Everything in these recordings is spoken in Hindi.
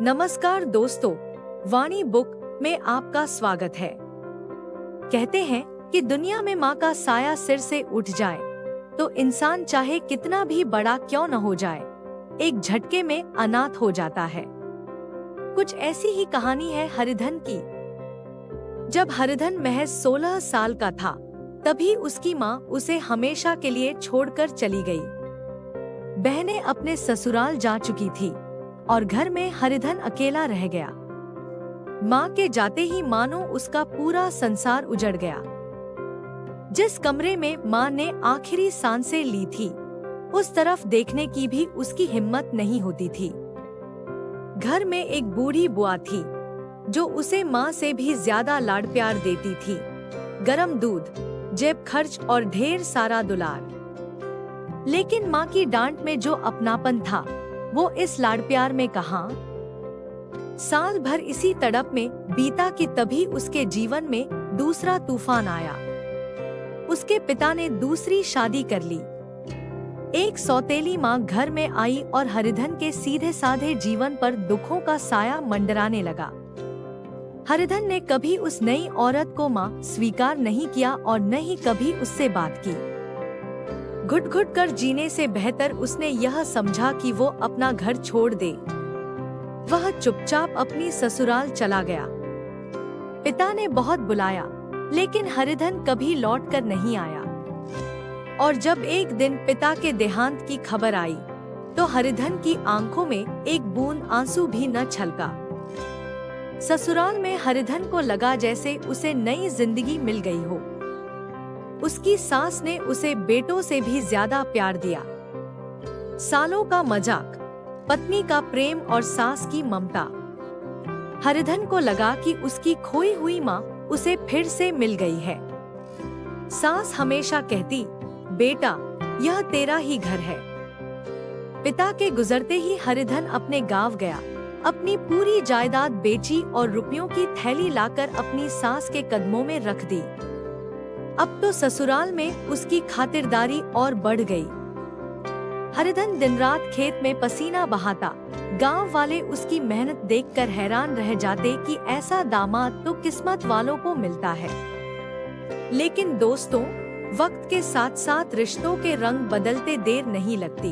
नमस्कार दोस्तों, वाणी बुक में आपका स्वागत है। कहते हैं कि दुनिया में माँ का साया सिर से उठ जाए तो इंसान चाहे कितना भी बड़ा क्यों न हो जाए, एक झटके में अनाथ हो जाता है। कुछ ऐसी ही कहानी है हरिधन की। जब हरिधन महज 16 साल का था, तभी उसकी माँ उसे हमेशा के लिए छोड़कर चली गई। बहनें अपने ससुराल जा चुकी थी और घर में हरिधन अकेला रह गया। माँ के जाते ही मानो उसका पूरा संसार उजड़ गया। जिस कमरे में माँ ने आखिरी सांसें ली थी, उस तरफ देखने की भी उसकी हिम्मत नहीं होती थी। घर में एक बूढ़ी बुआ थी जो उसे माँ से भी ज्यादा लाड प्यार देती थी। गरम दूध, जेब खर्च और ढेर सारा दुलार। लेकिन माँ की डांट में जो अपनापन था, वो इस लाड प्यार में कहाँ। साल भर इसी तड़प में बीता कि तभी उसके जीवन में दूसरा तूफान आया। उसके पिता ने दूसरी शादी कर ली। एक सौतेली माँ घर में आई और हरिधन के सीधे साधे जीवन पर दुखों का साया मंडराने लगा। हरिधन ने कभी उस नई औरत को माँ स्वीकार नहीं किया और न ही कभी उससे बात की। घुट घुट कर जीने से बेहतर उसने यह समझा कि वो अपना घर छोड़ दे। वह चुपचाप अपनी ससुराल चला गया। पिता ने बहुत बुलाया, लेकिन हरिधन कभी लौट कर नहीं आया। और जब एक दिन पिता के देहांत की खबर आई, तो हरिधन की आंखों में एक बूंद आंसू भी न छलका। ससुराल में हरिधन को लगा जैसे उसे नई जिंदगी मिल गई हो। उसकी सास ने उसे बेटों से भी ज्यादा प्यार दिया। सालों का मजाक, पत्नी का प्रेम और सास की ममता। हरिधन को लगा कि उसकी खोई हुई माँ उसे फिर से मिल गई है। सास हमेशा कहती, बेटा, यह तेरा ही घर है। पिता के गुजरते ही हरिधन अपने गांव गया, अपनी पूरी जायदाद बेची और रुपयों की थैली लाकर अपनी सास के कदमों में रख दी। अब तो ससुराल में उसकी खातिरदारी और बढ़ गई। हरिधन दिन रात खेत में पसीना बहाता। गांव वाले उसकी मेहनत देखकर हैरान रह जाते कि ऐसा दामाद तो किस्मत वालों को मिलता है। लेकिन दोस्तों, वक्त के साथ साथ रिश्तों के रंग बदलते देर नहीं लगती।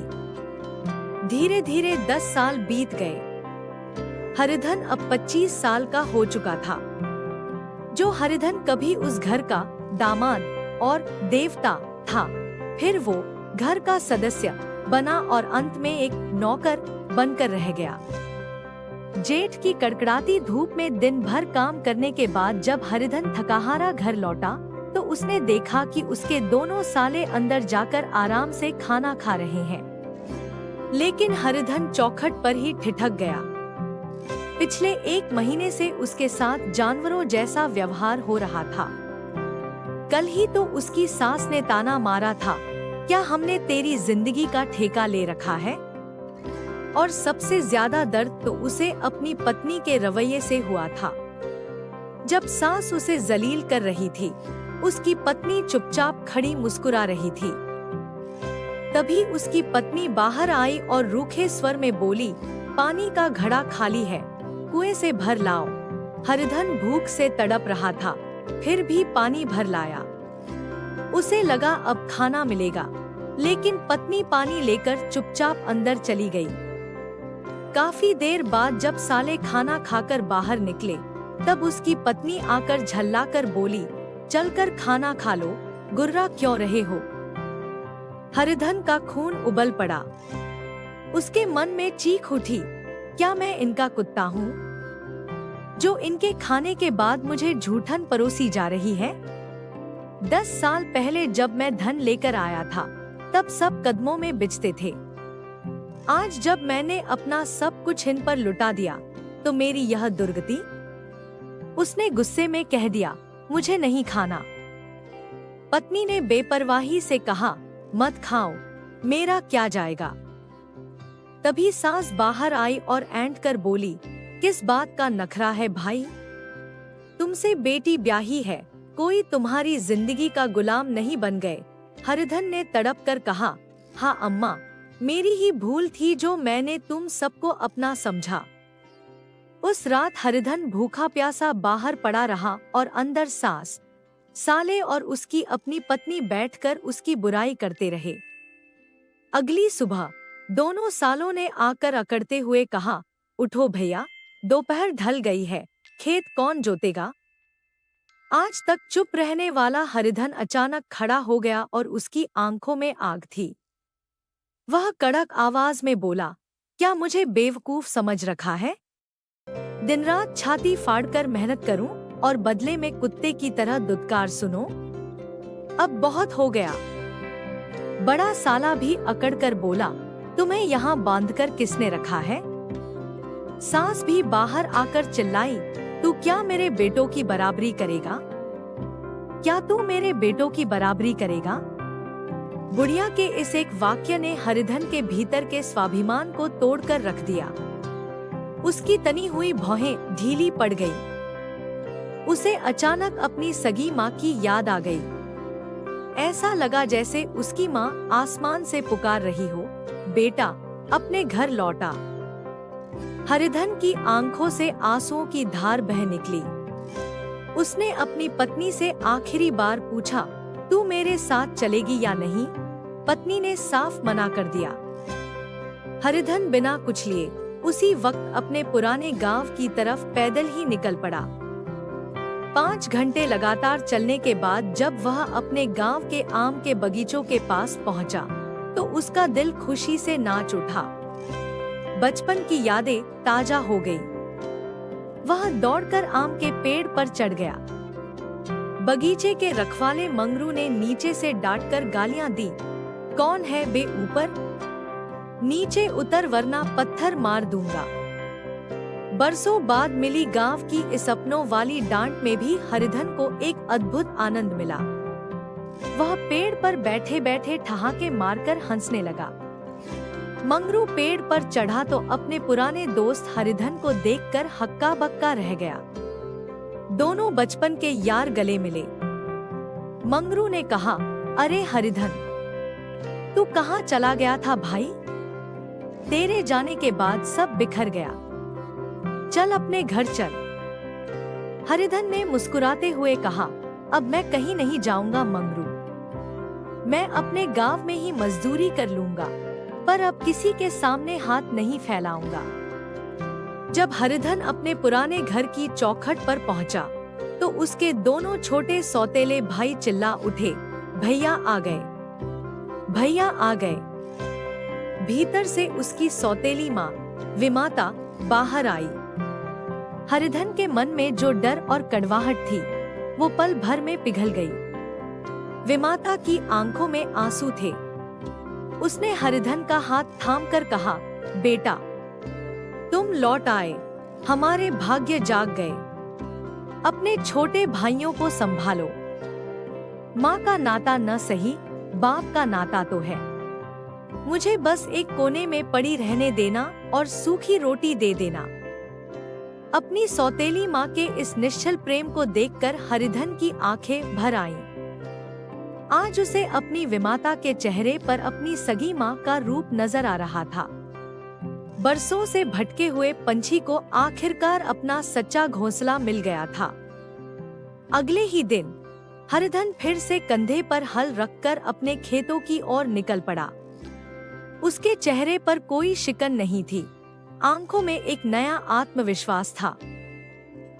धीरे धीरे 10 साल बीत गए। हरिधन अब 25 साल का हो चुका था। जो हरिधन कभी उस घर का दामाद और देवता था, फिर वो घर का सदस्य बना और अंत में एक नौकर बनकर रह गया। जेठ की कड़कड़ाती धूप में दिन भर काम करने के बाद जब हरिधन थकाहारा घर लौटा, तो उसने देखा कि उसके दोनों साले अंदर जाकर आराम से खाना खा रहे हैं। लेकिन हरिधन चौखट पर ही ठिठक गया। पिछले 1 महीने से उसके साथ जानवरों जैसा व्यवहार हो रहा था। कल ही तो उसकी सास ने ताना मारा था, क्या हमने तेरी जिंदगी का ठेका ले रखा है। और सबसे ज्यादा दर्द तो उसे अपनी पत्नी के रवैये से हुआ था। जब सास उसे जलील कर रही थी, उसकी पत्नी चुपचाप खड़ी मुस्कुरा रही थी। तभी उसकी पत्नी बाहर आई और रूखे स्वर में बोली, पानी का घड़ा खाली है, कुएं से भर लाओ। हरिधन भूख से तड़प रहा था, फिर भी पानी भर लाया। उसे लगा अब खाना मिलेगा, लेकिन पत्नी पानी लेकर चुपचाप अंदर चली गई। काफी देर बाद जब साले खाना खाकर बाहर निकले, तब उसकी पत्नी आकर झल्लाकर बोली, चलकर खाना खा लो, गुर्रा क्यों रहे हो। हरिधन का खून उबल पड़ा। उसके मन में चीख उठी, क्या मैं इनका कुत्ता हूँ, जो इनके खाने के बाद मुझे झूठन परोसी जा रही है। 10 साल पहले जब मैं धन लेकर आया था, तब सब कदमों में बिछते थे। आज जब मैंने अपना सब कुछ इन पर लुटा दिया, तो मेरी यह दुर्गति। उसने गुस्से में कह दिया, मुझे नहीं खाना। पत्नी ने बेपरवाही से कहा, मत खाओ, मेरा क्या जाएगा। तभी सास बाहर आई और ऐंठ कर बोली, किस बात का नखरा है भाई, तुमसे बेटी ब्याही है, कोई तुम्हारी जिंदगी का गुलाम नहीं बन गए। हरिधन ने तड़प कर कहा, हाँ अम्मा, मेरी ही भूल थी जो मैंने तुम सबको अपना समझा। उस रात हरिधन भूखा प्यासा बाहर पड़ा रहा और अंदर सास, साले और उसकी अपनी पत्नी बैठकर उसकी बुराई करते रहे। अगली सुबह दोनों सालों ने आकर अकड़ते हुए कहा, उठो भैया, दोपहर ढल गई है, खेत कौन जोतेगा। आज तक चुप रहने वाला हरिधन अचानक खड़ा हो गया और उसकी आंखों में आग थी। वह कड़क आवाज में बोला, क्या मुझे बेवकूफ समझ रखा है? दिन रात छाती फाड़कर मेहनत करूं और बदले में कुत्ते की तरह दुत्कार सुनो? अब बहुत हो गया। बड़ा साला भी अकड़कर बोला, तुम्हें यहाँ बांधकर किसने रखा है? सास भी बाहर आकर चिल्लाई, तू क्या मेरे बेटों की बराबरी करेगा? क्या तू मेरे बेटों की बराबरी करेगा? बुढ़िया के इस एक वाक्य ने हरिधन के भीतर के स्वाभिमान को तोड़कर रख दिया। उसकी तनी हुई भौहें ढीली पड़ गई। उसे अचानक अपनी सगी माँ की याद आ गई। ऐसा लगा जैसे उसकी माँ आसमान से पुकार रही हो, बेटा अपने घर लौटा। हरिधन की आंखों से आंसुओं की धार बह निकली। उसने अपनी पत्नी से आखिरी बार पूछा, तू मेरे साथ चलेगी या नहीं? पत्नी ने साफ मना कर दिया। हरिधन बिना कुछ लिए उसी वक्त अपने पुराने गांव की तरफ पैदल ही निकल पड़ा। 5 घंटे लगातार चलने के बाद जब वह अपने गांव के आम के बगीचों के पास पहुंचा, तो उसका दिल खुशी से नाच उठा। बचपन की यादें ताजा हो गई। वह दौड़कर आम के पेड़ पर चढ़ गया। बगीचे के रखवाले मंगरू ने नीचे से डांटकर गालियां दी, कौन है बे ऊपर? नीचे उतर वरना पत्थर मार दूंगा। बरसों बाद मिली गांव की इस अपनों वाली डांट में भी हरिधन को एक अद्भुत आनंद मिला। वह पेड़ पर बैठे बैठे ठहाके मारकर हंसने लगा। मंगरू पेड़ पर चढ़ा तो अपने पुराने दोस्त हरिधन को देखकर हक्का बक्का रह गया। दोनों बचपन के यार गले मिले। मंगरू ने कहा, अरे हरिधन, तू कहाँ चला गया था भाई? तेरे जाने के बाद सब बिखर गया। चल अपने घर चल। हरिधन ने मुस्कुराते हुए कहा, अब मैं कहीं नहीं जाऊंगा मंगरू। मैं अपने गांव में ही मजदूरी कर लूंगा, पर अब किसी के सामने हाथ नहीं फैलाऊंगा। जब हरिधन अपने पुराने घर की चौखट पर पहुंचा, तो उसके दोनों छोटे सौतेले भाई चिल्ला उठे, भैया आ गए, भैया आ गए। भीतर से उसकी सौतेली माँ विमाता बाहर आई। हरिधन के मन में जो डर और कड़वाहट थी, वो पल भर में पिघल गई। विमाता की आंखों में आंसू थे। उसने हरिधन का हाथ थामकर कहा, बेटा तुम लौट आए, हमारे भाग्य जाग गए। अपने छोटे भाइयों को संभालो। माँ का नाता न सही, बाप का नाता तो है। मुझे बस एक कोने में पड़ी रहने देना और सूखी रोटी दे देना। अपनी सौतेली माँ के इस निश्चल प्रेम को देखकर हरिधन की आंखें भर आईं। आज उसे अपनी विमाता के चेहरे पर अपनी सगी माँ का रूप नजर आ रहा था। बरसों से भटके हुए पंछी को आखिरकार अपना सच्चा घोंसला मिल गया था। अगले ही दिन हरिधन फिर से कंधे पर हल रखकर अपने खेतों की ओर निकल पड़ा। उसके चेहरे पर कोई शिकन नहीं थी, आंखों में एक नया आत्मविश्वास था।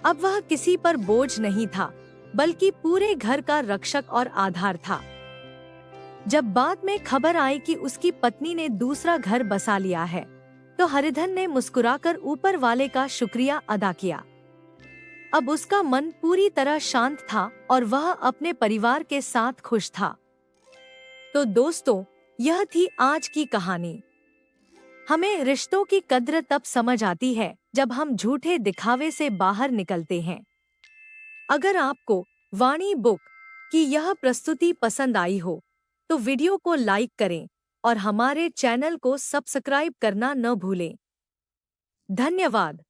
अब वह किसी पर बोझ नहीं था, बल्कि पूरे घर का रक्षक और आधार था। जब बाद में खबर आई कि उसकी पत्नी ने दूसरा घर बसा लिया है, तो हरिधन ने मुस्कुराकर ऊपर वाले का शुक्रिया अदा किया। अब उसका मन पूरी तरह शांत था और वह अपने परिवार के साथ खुश था। तो दोस्तों, यह थी आज की कहानी। हमें रिश्तों की कद्र तब समझ आती है जब हम झूठे दिखावे से बाहर निकलते हैं। अगर आपको वाणी बुक की यह प्रस्तुति पसंद आई हो, तो वीडियो को लाइक करें और हमारे चैनल को सब्सक्राइब करना न भूलें। धन्यवाद।